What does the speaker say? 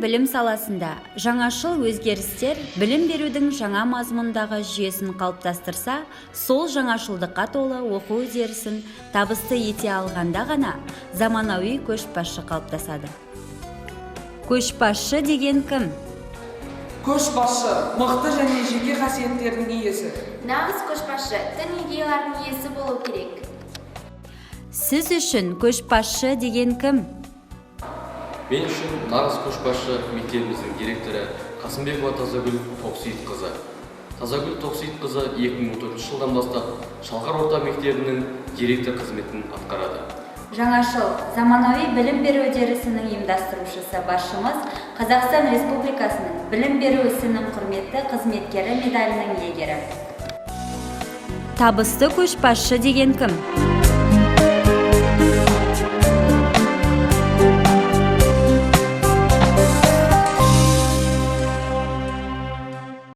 білім саласында жаңашыл өзгерістер білім берудің жаңа мазмұндағы жүйесін қалыптастырса, сол жаңашылдыққа толы оқу үдерісін табысты ете алғанда ғана заманауи көшбасшы қалыптасады. Көшбасшы деген кім? Көшбасшы мықты және жеке қасиеттердің иесі. Нағыз көшбасшы тың идеялардың иесі болу керек. Сіз үшін көшбасшы деген кім? Мен үшін нағыз көшбасшы мектебіміздің директоры Қасымбекова Тазагүл Тоқсейітқызы. Тазагүл Тоқсейітқызы 2014 жылдан бастап Шалқар орта мектебінің директор қызметін атқарады. Жаңашыл, заманауи білім беру үдерісінің ұйымдастырушысы басшымыз Қазақстан Республикасының білім беру ісінің құрметті қызметкері медалінің иегері. Табысты көшбасшы деген кім?